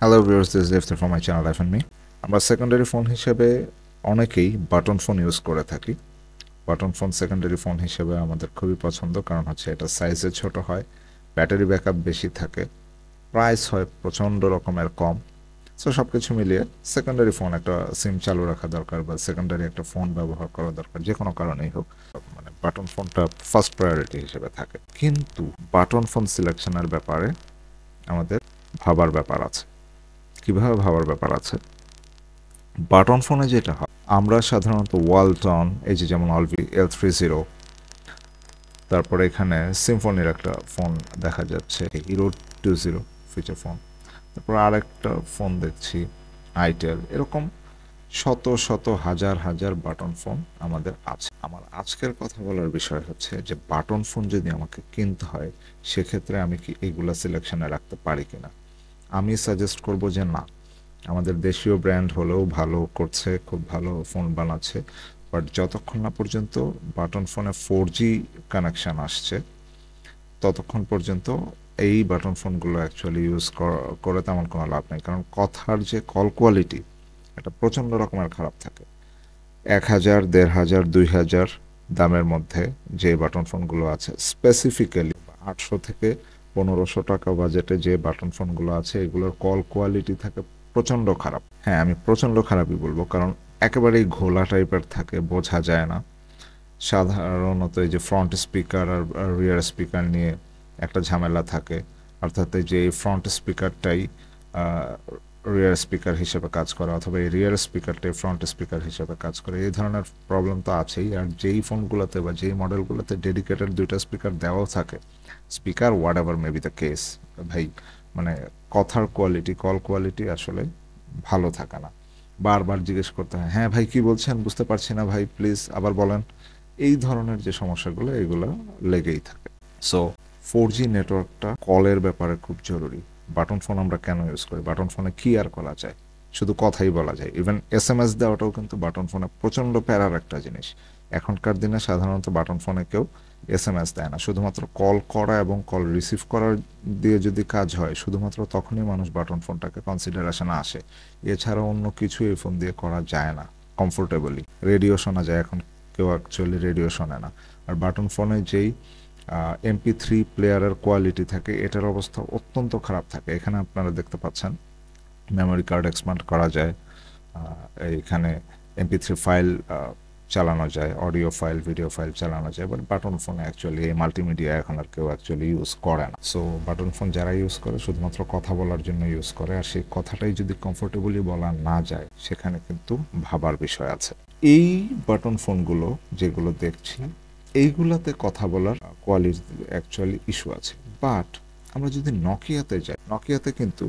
Hello viewers, this is Iftar from my channel life and me. আমরা secondary phone হিসেবে অনেকেই button phone use করে থাকি। বাটন ফোন সেকেন্ডারি ফোন হিসেবে আমাদের খুবই পছন্দ, কারণ হচ্ছে এটা সাইজে ছোট হয়, ব্যাটারি ব্যাকআপ বেশি থাকে, প্রাইস হয় প্রচণ্ড রকমের কম। সো সব কিছু মিলিয়ে সেকেন্ডারি ফোন একটা সিম চালু রাখা দরকার বা সেকেন্ডারি একটা ফোন ব্যবহার করা দরকার, যে কোনো কারণেই হোক। মানে বাটন ফোনটা ফার্স্ট প্রায়োরিটি হিসেবে থাকে। কিন্তু বাটন ফোন সিলেকশনের ব্যাপারে আমাদের ভাবার ব্যাপার আছে। কিভাবে ভাবার ব্যাপার আছে? বাটন ফোনে যেটা হয়, আমরা সাধারণত ওয়ালটন, এই যে যেমন অলভি L30, তারপরে এখানে সিম্ফনির একটা ফোন দেখা যাচ্ছে, হিরো 20 ফিচার ফোন, তারপর আরেকটা ফোন দেখছি আইটেল, এরকম শত শত হাজার হাজার বাটন ফোন আমাদের আছে। আমার আজকের কথা বলার বিষয় হচ্ছে যে বাটন ফোন যদি আমাকে কিনতে হয়, সেক্ষেত্রে আমি কি এইগুলা সিলেকশনে রাখতে পারি কিনা। আমি সাজেস্ট করব যে না, আমাদের দেশীয় ব্র্যান্ড হলেও ভালো করছে, খুব ভালো ফোন বানাচ্ছে, বাট যতক্ষণ না পর্যন্ত বাটন ফোনে 4G কানেকশান আসছে, ততক্ষণ পর্যন্ত এই বাটন ফোনগুলো অ্যাকচুয়ালি ইউজ করে তেমন কোনো লাভ নেই। কারণ কথার যে কল কোয়ালিটি, এটা প্রচণ্ড রকমের খারাপ থাকে। 1000, 1500, 2000 দামের মধ্যে যে বাটন ফোনগুলো আছে, স্পেসিফিক্যালি 800 থেকে 1500 টাকা বাজেটে যে বাটন ফোনগুলো আছে, এগুলোর কল কোয়ালিটি থাকে প্রচণ্ড খারাপ। হ্যাঁ, আমি প্রচণ্ড খারাপই বলবো, কারণ একেবারেই ঘোলা টাইপের থাকে, বোঝা যায় না। সাধারণত এই যে ফ্রন্ট স্পিকার আর রিয়ার স্পিকার নিয়ে একটা ঝামেলা থাকে, অর্থাৎ এই যে ফ্রন্ট স্পিকারটাই রিয়ার স্পিকার হিসেবে কাজ করে, অথবা এই রিয়ার স্পিকারটাই ফ্রন্ট স্পিকার হিসেবে কাজ করে। এই ধরনের প্রবলেম তো আছেই। আর যেই ফোনগুলোতে বা যেই মডেলগুলোতে ডেডিকেটেড দুইটা স্পিকার দেওয়াও থাকে, speaker what ever may be the case, ভাই মানে কথার কোয়ালিটি, কল কোয়ালিটি আসলে ভালো থাকে না। বারবার জিজ্ঞেস করতে হয়, হ্যাঁ ভাই কি বলছেন, বুঝতে পারছি না ভাই, প্লিজ আবার বলেন। এই ধরনের যে সমস্যাগুলো, এগুলো লেগেই থাকে। সো 4G নেটওয়ার্কটা কলের ব্যাপারে খুব জরুরি। বাটন ফোন আমরা কেন ইউজ করি? বাটন ফোনে কি আর করা যায়? শুধু কথাই বলা যায়। ইভেন SMS দেওয়াটাও কিন্তু বাটন ফোনে প্রচণ্ড প্যারার একটা জিনিস। এখনকার দিনে সাধারণত বাটন ফোনে কেউ SMS দেয় না, শুধুমাত্র কল করা এবং কল রিসিভ করার দিয়ে যদি কাজ হয়, শুধুমাত্র তখনই মানুষ বাটন ফোনটাকে কনসিডারেশনে আসে। এছাড়া অন্য কিছু এই ফোন দিয়ে করা যায় না কমফোর্টেবলি। রেডিও শোনা যায়, এখন কেউ অ্যাকচুয়ালি রেডিও শোনে না। আর বাটন ফোনে যেই MP3 প্লেয়ারের কোয়ালিটি থাকে, এটার অবস্থা অত্যন্ত খারাপ থাকে। এখানে আপনারা দেখতে পাচ্ছেন মেমোরি কার্ড এক্সপ্যান্ড করা যায়, এইখানে MP3 ফাইল চালানো যায়, অডিও ফাইল, ভিডিও ফাইল চালানো যায়, বাট বাটন ফোনে অ্যাকচুয়ালি এই মাল্টিমিডিয়া এখন আর কেউ অ্যাকচুয়ালি ইউজ করে না। সো বাটন ফোন যারা ইউজ করে, শুধুমাত্র কথা বলার জন্য ইউজ করে, আর সেই কথাটাই যদি কমফোর্টেবলি বলা না যায়, সেখানে কিন্তু ভাবার বিষয় আছে। এই বাটন ফোনগুলো যেগুলো দেখছি, এইগুলাতে কথা বলার কোয়ালিটি অ্যাকচুয়ালি ইস্যু আছে। বাট আমরা যদি নকিয়াতে যাই, নকিয়াতে কিন্তু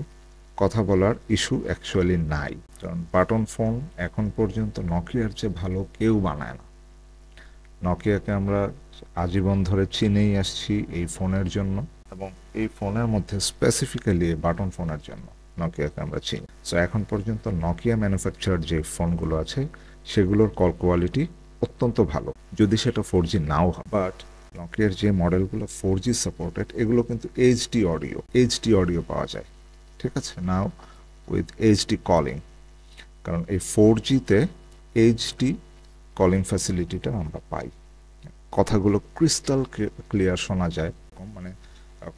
কথা বলার ইস্যু অ্যাকচুয়ালি নাই। কারণ বাটন ফোন এখন পর্যন্ত নকিয়ার চেয়ে ভালো কেউ বানায় না। নকিয়াকে আমরা আজীবন ধরে চিনেই আসছি এই ফোনের জন্য, এবং এই ফোনের মধ্যে স্পেসিফিক্যালি বাটন ফোনের জন্য নকিয়াকে আমরা চিনি। সো এখন পর্যন্ত নকিয়া ম্যানুফ্যাকচার যে ফোনগুলো আছে, সেগুলোর কল কোয়ালিটি অত্যন্ত ভালো, যদি সেটা 4G নাও হয়। বাট নকিয়ার যে মডেলগুলো 4G সাপোর্টেড, এগুলো কিন্তু এইচডি অডিও পাওয়া যায়, ঠিক আছে, নাও উইথ এইচডি কলিং। কারণ এই 4Gতে এইচডি কলিং ফ্যাসিলিটিটা আমরা পাই, কথাগুলো ক্রিস্টাল ক্লিয়ার শোনা যায়। মানে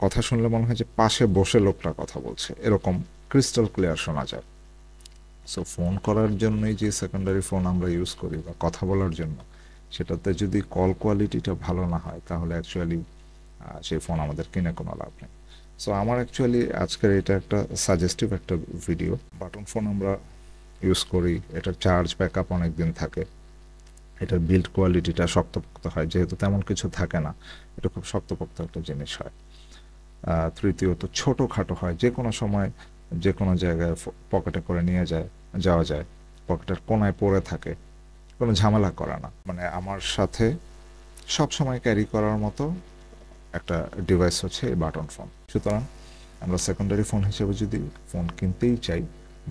কথা শুনলে মনে হয় যে পাশে বসে লোকটা কথা বলছে, এরকম ক্রিস্টাল ক্লিয়ার শোনা যায়। সো ফোন করার জন্যই যে সেকেন্ডারি ফোন আমরা ইউজ করি বা কথা বলার জন্য, সেটাতে যদি কল কোয়ালিটিটা ভালো না হয়, তাহলে অ্যাকচুয়ালি সেই ফোন আমাদের কিনে কোনো লাভ নেই। সো আমার অ্যাকচুয়ালি আজকের এটা একটা সাজেস্টিভ একটা ভিডিও। বাটন ফোন আমরা ইউজ করি, এটার চার্জ ব্যাকআপ অনেক দিন থাকে, এটার বিল্ড কোয়ালিটিটা শক্তপোক্ত হয়, যেহেতু তেমন কিছু থাকে না, এটা খুব শক্তপোক্ত একটা জিনিস হয়। তৃতীয়ত ছোটোখাটো হয়, যে কোনো সময় যে কোনো জায়গায় পকেটে করে নিয়ে যাওয়া যায়, পকেটের কোনায় পড়ে থাকে, কোনো ঝামেলা করে না। মানে আমার সাথে সব সময় ক্যারি করার মতো একটা ডিভাইস হচ্ছে এই বাটন ফোন। সুতরাং আমরা সেকেন্ডারি ফোন হিসেবে যদি ফোন কিনতেই চাই,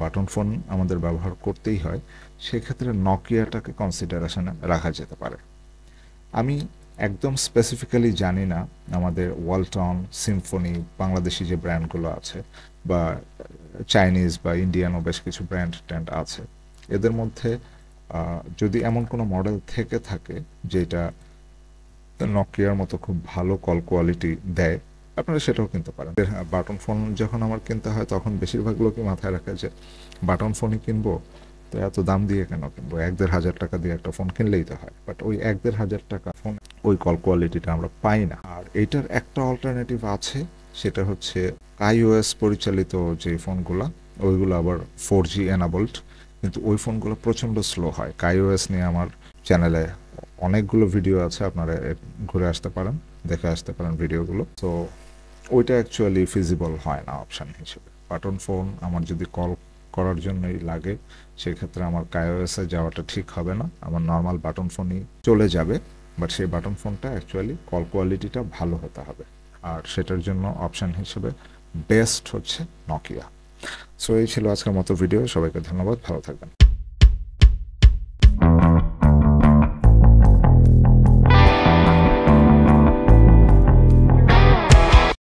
বাটন ফোন আমাদের ব্যবহার করতেই হয়, সেক্ষেত্রে নকিয়াটাকে কনসিডারেশনে রাখা যেতে পারে। আমি একদম স্পেসিফিক্যালি জানি না আমাদের ওয়ালটন, সিম্ফনি, বাংলাদেশি যে ব্র্যান্ডগুলো আছে বা চাইনিজ বা ইন্ডিয়ানও বেশ কিছু ব্র্যান্ড আছে, এদের মধ্যে যদি এমন কোনো মডেল থেকে থাকে যেটা নকিয়ার মতো খুব ভালো কল কোয়ালিটি দেয়, আপনারা সেটাও কিনতে পারেন। বাটন ফোন যখন আমার কিনতে হয় তখন বেশিরভাগ লোকই মাথায় রাখে যে বাটন ফোনই কিনবো, তো এত দাম দিয়ে কেন কিনবো, 1-1.5 হাজার টাকা দিয়ে একটা ফোন কিনলেই তো হয়। বাট ওই 1-1.5 হাজার টাকা ফোন ওই কল কোয়ালিটিটা আমরা পাই না। আর এইটার একটা অল্টারনেটিভ আছে, সেটা হচ্ছে iOS পরিচালিত যে ফোনগুলো, ওইগুলো আবার 4G এনাবলড, কিন্তু ওই ফোনগুলো প্রচণ্ড স্লো হয়। iOS নিয়ে আমার চ্যানেলে অনেকগুলো ভিডিও আছে, আপনারা ঘুরে আসতে পারেন, দেখে আসতে পারেন ভিডিওগুলো। তো ওইটা অ্যাকচুয়ালি ফিজিবল হয় না অপশান হিসেবে। বাটন ফোন আমার যদি কল করার জন্যই লাগে, সেক্ষেত্রে আমার কাইওএসে যাওয়াটা ঠিক হবে না, আমার নর্মাল বাটন ফোনই চলে যাবে। বাট সেই বাটন ফোনটা অ্যাকচুয়ালি কল কোয়ালিটিটা ভালো হতে হবে, আর সেটার জন্য অপশান হিসেবে বেস্ট হচ্ছে নকিয়া। সো এই ছিল আজকের মতো ভিডিও, সবাইকে ধন্যবাদ, ভালো থাকবেন।